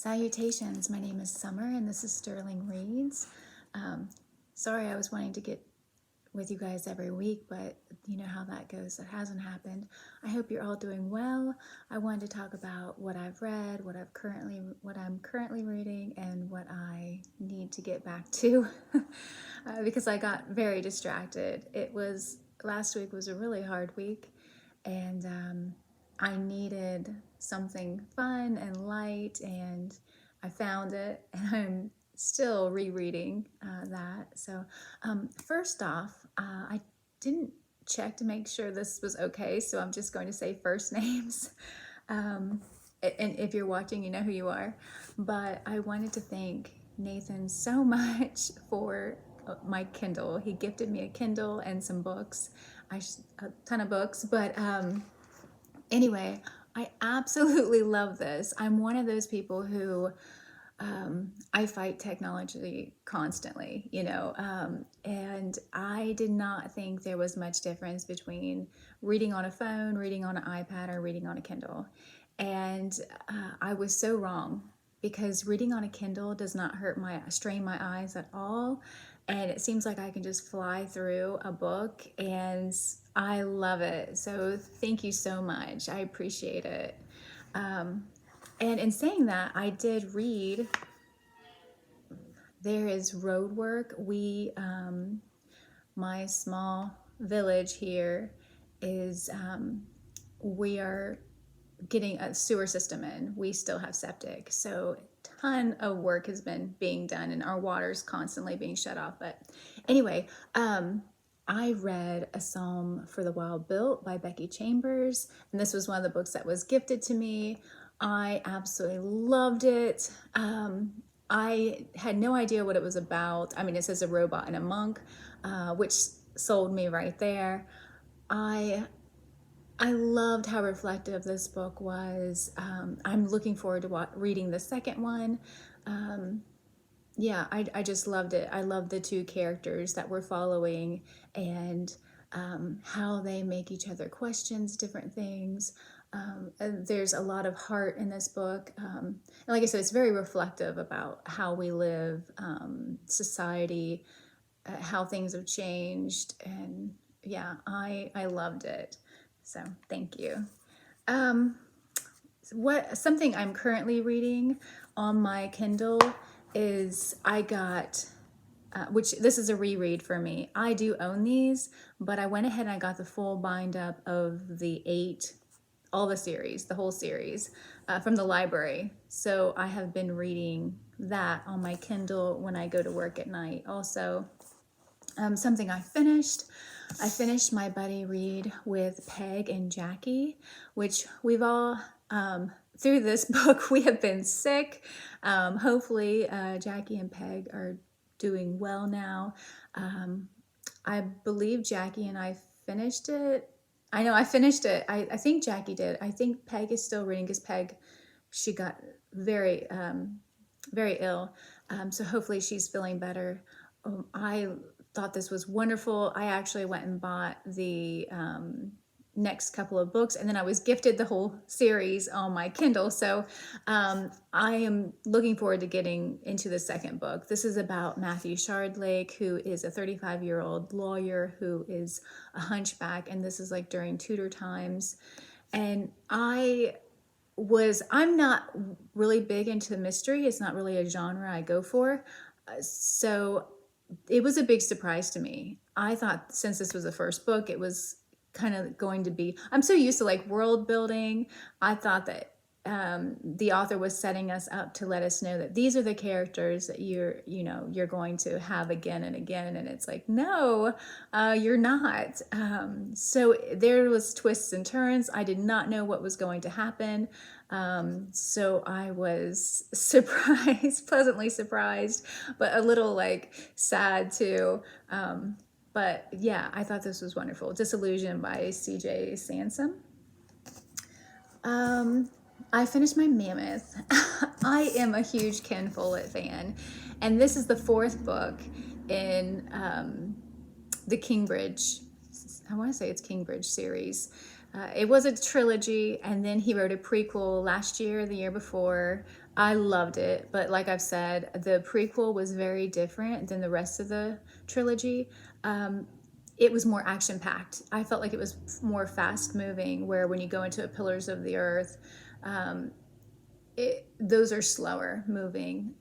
Salutations, my name is Summer and this is Sterling Reads. Sorry I was wanting to get with you guys every week, but you know how that goes. That hasn't happened. I hope you're all doing well. I wanted to talk about what I've read, what I'm currently reading, and what I need to get back to because I got very distracted. Last week was a really hard week, and I needed something fun and light, and I found it, and I'm still rereading that. So first off, I didn't check to make sure this was okay, so I'm just going to say first names. And if you're watching, you know who you are. But I wanted to thank Nathan so much for my Kindle. He gifted me a Kindle and some books, a ton of books, but anyway, I absolutely love this. I'm one of those people who I fight technology constantly, and I did not think there was much difference between reading on a phone, reading on an iPad, or reading on a Kindle. And I was so wrong, because reading on a Kindle does not strain my eyes at all. And it seems like I can just fly through a book, and I love it. So thank you so much. I appreciate it. And in saying that, I did read, there is road work. My small village here is, we are getting a sewer system in. We still have septic. So a ton of work has been being done, and our water's constantly being shut off. But anyway, I read A Psalm for the Wild Built by Becky Chambers, and this was one of the books that was gifted to me. I absolutely loved it. I had no idea what it was about. I mean, it says a robot and a monk, which sold me right there. I loved how reflective this book was. I'm looking forward to reading the second one. Yeah, I just loved it. I loved the two characters that we're following, and how they make each other questions different things. And there's a lot of heart in this book. And like I said, it's very reflective about how we live, society, how things have changed. And yeah, I loved it. So thank you. Something I'm currently reading on my Kindle is I got, which this is a reread for me. I do own these, but I went ahead and I got the full bind up of all the series, the whole series from the library. So I have been reading that on my Kindle when I go to work at night. Also, something I finished my buddy read with Peg and Jacquie, which we've all, through this book, we have been sick. Hopefully Jacquie and Peg are doing well now. I believe Jacquie and I finished it. I know I finished it. I think Jacquie did. I think Peg is still reading, because Peg, she got very, very ill. So hopefully she's feeling better. I thought this was wonderful. I actually went and bought the next couple of books, and then I was gifted the whole series on my Kindle. So I am looking forward to getting into the second book. This is about Matthew Shardlake, who is a 35-year-old lawyer who is a hunchback, and this is like during Tudor times. And I'm not really big into mystery. It's not really a genre I go for. So it was a big surprise to me. I thought, since this was the first book, it was kind of going to be, I'm so used to like world building. I thought that the author was setting us up to let us know that these are the characters that you're going to have again and again. And it's like, no, you're not. So there was twists and turns. I did not know what was going to happen. So I was surprised, pleasantly surprised, but a little like sad too. But yeah, I thought this was wonderful. Dissolution by C.J. Sansom. I finished my Mammoth. I am a huge Ken Follett fan, and this is the fourth book in the Kingbridge, I want to say it's Kingbridge series. It was a trilogy, and then he wrote a prequel last year, the year before. I loved it, but like I've said, the prequel was very different than the rest of the trilogy. It was more action packed. I felt like it was more fast moving, where when you go into a Pillars of the Earth, those are slower moving.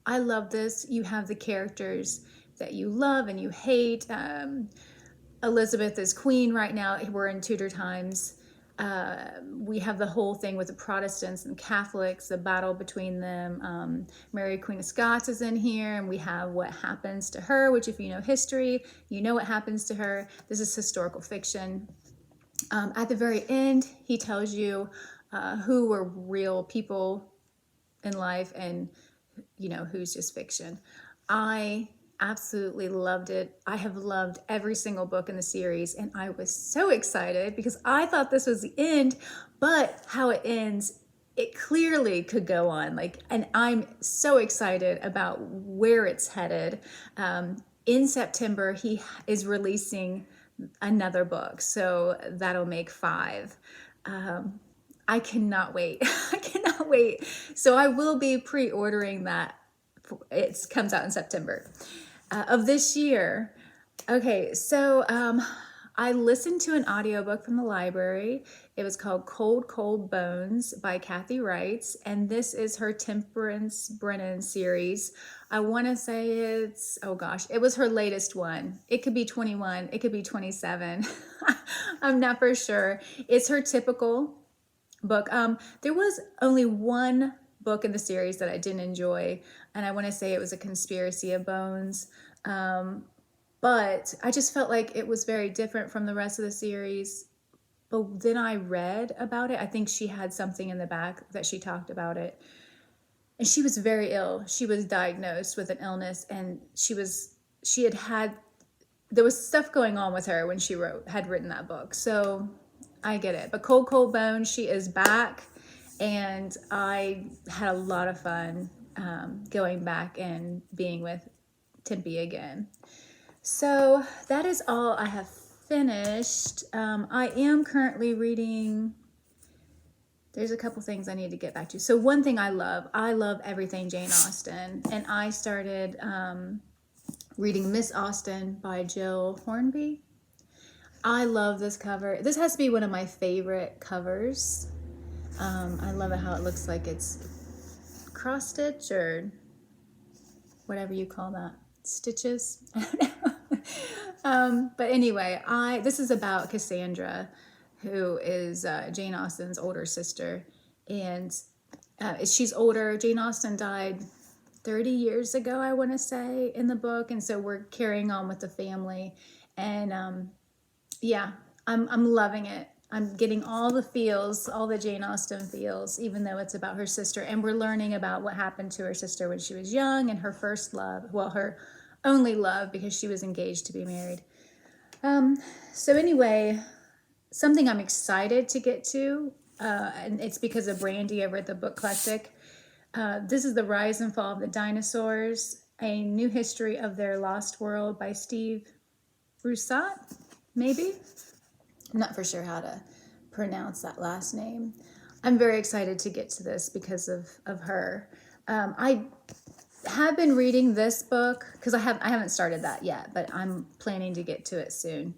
I love this. You have the characters that you love and you hate. Elizabeth is queen right now. We're in Tudor times. We have the whole thing with the Protestants and Catholics, the battle between them. Mary Queen of Scots is in here, and we have what happens to her, which if you know history, you know what happens to her. This is historical fiction. At the very end, he tells you who were real people in life and, you know, who's just fiction. I absolutely loved it. I have loved every single book in the series, and I was so excited because I thought this was the end, but how it ends, it clearly could go on. And I'm so excited about where it's headed. In September, he is releasing another book, so that'll make 5. I cannot wait. I cannot wait. So I will be pre-ordering that. It comes out in September of this year. Okay, so I listened to an audiobook from the library. It was called Cold, Cold Bones by Kathy Reichs, and this is her Temperance Brennan series. I want to say it's, oh gosh, it was her latest one. It could be 21, it could be 27. I'm not for sure. It's her typical book. There was only one book in the series that I didn't enjoy, and I want to say it was A Conspiracy of Bones. But I just felt like it was very different from the rest of the series. But then I read about it. I think she had something in the back that she talked about it. And she was very ill. She was diagnosed with an illness, and there was stuff going on with her when she had written that book. So I get it. But Cold, Cold Bones, she is back. And I had a lot of fun going back and being with Tempe again. So that is all I have finished. I am currently reading, there's a couple things I need to get back to. So one thing I love everything Jane Austen. And I started reading Miss Austen by Gill Hornby. I love this cover. This has to be one of my favorite covers. I love it how it looks like it's cross stitch or whatever you call that. Stitches? I don't know. But anyway, this is about Cassandra, who is Jane Austen's older sister. And she's older. Jane Austen died 30 years ago, I want to say, in the book. And so we're carrying on with the family. And yeah, I'm loving it. I'm getting all the feels, all the Jane Austen feels, even though it's about her sister. And we're learning about what happened to her sister when she was young and her first love. Well, her only love, because she was engaged to be married. So anyway, something I'm excited to get to, and it's because of Brandy over at the Book Eclectic. This is The Rise and Fall of the Dinosaurs, A New History of Their Lost World by Steve Brusatte, maybe? I'm not for sure how to pronounce that last name. I'm very excited to get to this because of her. I have been reading this book because I haven't started that yet, but I'm planning to get to it soon.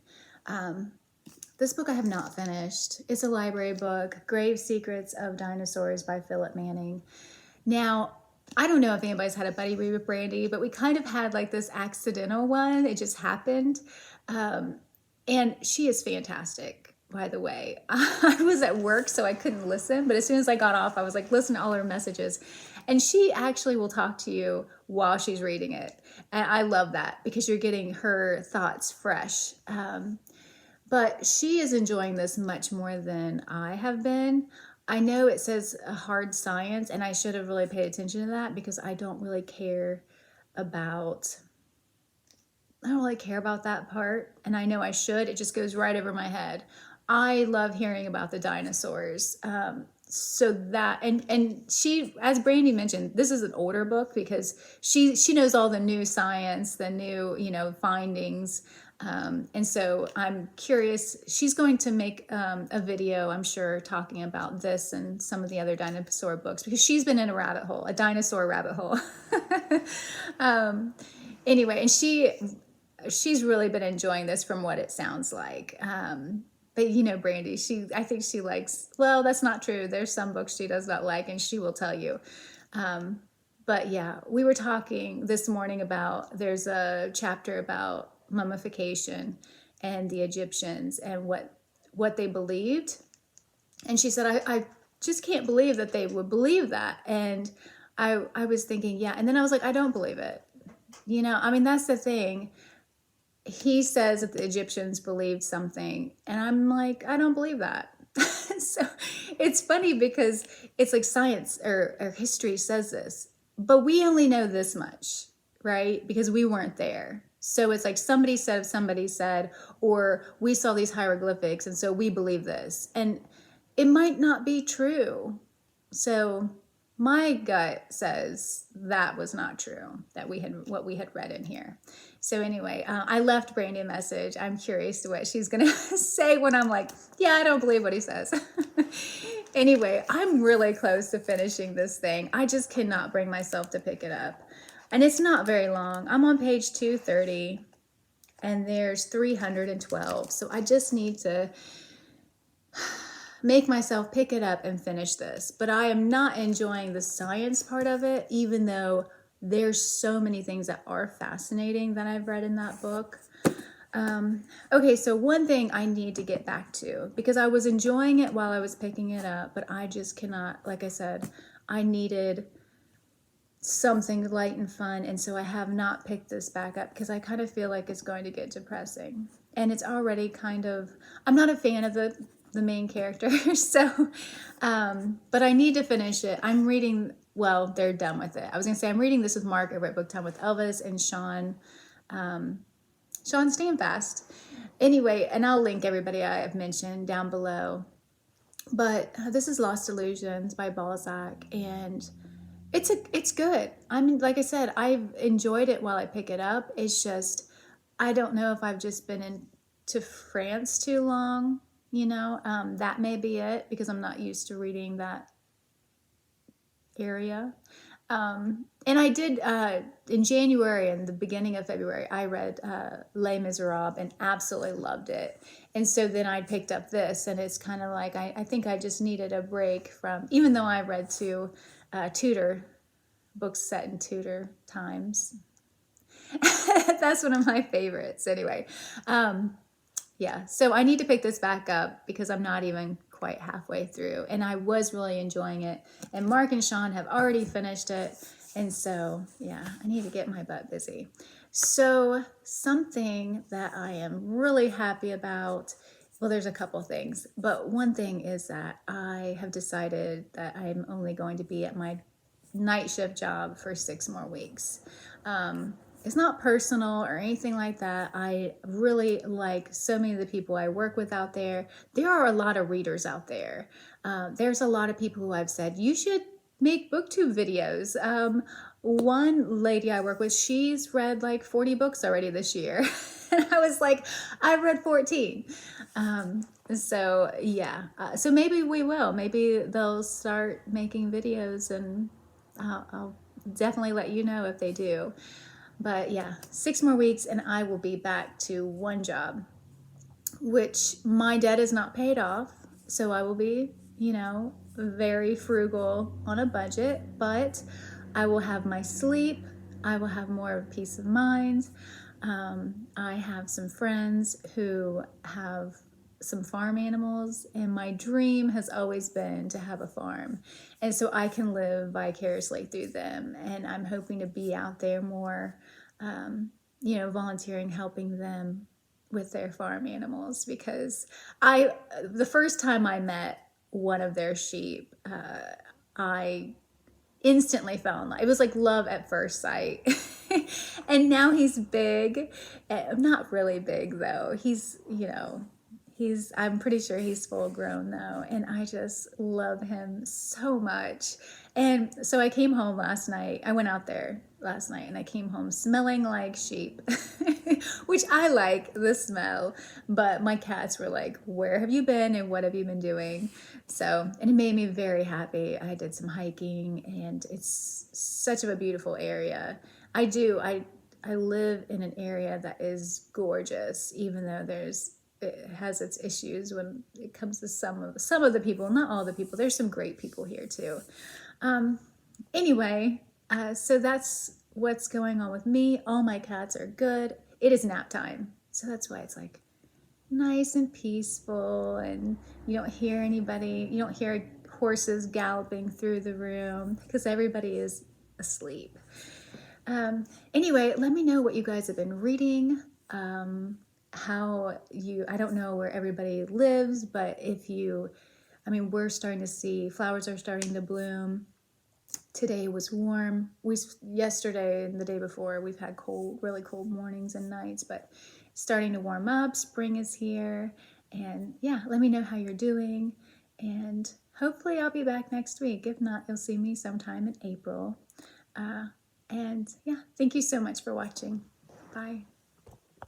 This book I have not finished. It's a library book, Grave Secrets of Dinosaurs by Phillip Manning. Now, I don't know if anybody's had a buddy read with Brandy, but we kind of had like this accidental one. It just happened. And she is fantastic, by the way. I was at work, so I couldn't listen. But as soon as I got off, I was like, listen to all her messages. And she actually will talk to you while she's reading it. And I love that because you're getting her thoughts fresh. But she is enjoying this much more than I have been. I know it says a hard science, and I should have really paid attention to that because I don't really care about that part, and I know I should. It just goes right over my head. I love hearing about the dinosaurs. So that, and she, as Brandy mentioned, this is an older book because she knows all the new science, the new, findings. And so I'm curious, she's going to make a video, I'm sure, talking about this and some of the other dinosaur books, because she's been in a rabbit hole, a dinosaur rabbit hole. Anyway, and she's really been enjoying this from what it sounds like. But you know, Brandy, I think she likes, well, that's not true. There's some books she does not like, and she will tell you. But yeah, we were talking this morning about, there's a chapter about mummification and the Egyptians and what they believed. And she said, I just can't believe that they would believe that. And I was thinking, yeah. And then I was like, I don't believe it. You know, I mean, that's the thing. He says that the Egyptians believed something, and I'm like, I don't believe that. So it's funny because it's like science or history says this, but we only know this much, right? Because we weren't there. So it's like somebody said, or we saw these hieroglyphics, and so we believe this. And it might not be true. So my gut says that was not true, that what we had read in here. So anyway, I left Brandy a message. I'm curious to what she's going to say when I'm like, yeah, I don't believe what he says. Anyway, I'm really close to finishing this thing. I just cannot bring myself to pick it up. And it's not very long. I'm on page 230, and there's 312. So I just need to make myself pick it up and finish this. But I am not enjoying the science part of it, even though there's so many things that are fascinating that I've read in that book. Okay, so one thing I need to get back to, because I was enjoying it while I was picking it up, but I just cannot, like I said, I needed something light and fun, and so I have not picked this back up because I kind of feel like it's going to get depressing. And it's already kind of, I'm not a fan of the main character, so, but I need to finish it. I'm reading, well, they're done with it. I was going to say, I'm reading this with Mark over at Book Time with Elvis and Shawn, Shawn Standfast. Anyway, and I'll link everybody I have mentioned down below. But this is Lost Illusions by Balzac, and it's good. I mean, like I said, I've enjoyed it while I pick it up. It's just, I don't know if I've just been into France too long, you know, that may be it, because I'm not used to reading that area. And I did, in January and the beginning of February, I read Les Miserables and absolutely loved it. And so then I picked up this, and it's kind of like, I think I just needed a break from, even though I read two Tudor books set in Tudor times. That's one of my favorites. Anyway, yeah, so I need to pick this back up because I'm not even quite halfway through, and I was really enjoying it. And Mark and Shawn have already finished it, and so yeah, I need to get my butt busy. So something that I am really happy about, well, there's a couple things, but one thing is that I have decided that I'm only going to be at my night shift job for 6 more weeks. It's not personal or anything like that. I really like so many of the people I work with out there. There are a lot of readers out there. There's a lot of people who I've said, you should make booktube videos. One lady I work with, she's read like 40 books already this year. And I was like, I've read 14. So yeah, so maybe we will. Maybe they'll start making videos, and I'll definitely let you know if they do. But yeah, 6 more weeks and I will be back to one job, which my debt is not paid off. So I will be, you know, very frugal on a budget, but I will have my sleep. I will have more of peace of mind. I have some friends who have some farm animals, and my dream has always been to have a farm. And so I can live vicariously through them. And I'm hoping to be out there more, you know, volunteering, helping them with their farm animals, because the first time I met one of their sheep, I instantly fell in love. It was like love at first sight. And now he's big, not really big though. He's, you know, I'm pretty sure he's full grown though, and I just love him so much. And so I came home last night. I went out there last night and I came home smelling like sheep, which I like the smell, but my cats were like, "Where have you been and what have you been doing?" So, and it made me very happy. I did some hiking and it's such a beautiful area. I live in an area that is gorgeous, even though it has its issues when it comes to some of the people, not all the people. There's some great people here too. Anyway, so that's what's going on with me. All my cats are good. It is nap time, so that's why it's like nice and peaceful, and you don't hear anybody. You don't hear horses galloping through the room because everybody is asleep. Anyway, let me know what you guys have been reading. I don't know where everybody lives, but we're starting to see flowers are starting to bloom. Today was warm. Yesterday and the day before, we've had really cold mornings and nights, but it's starting to warm up. Spring is here. And yeah, let me know how you're doing. And hopefully I'll be back next week. If not, you'll see me sometime in April. And yeah, thank you so much for watching. Bye.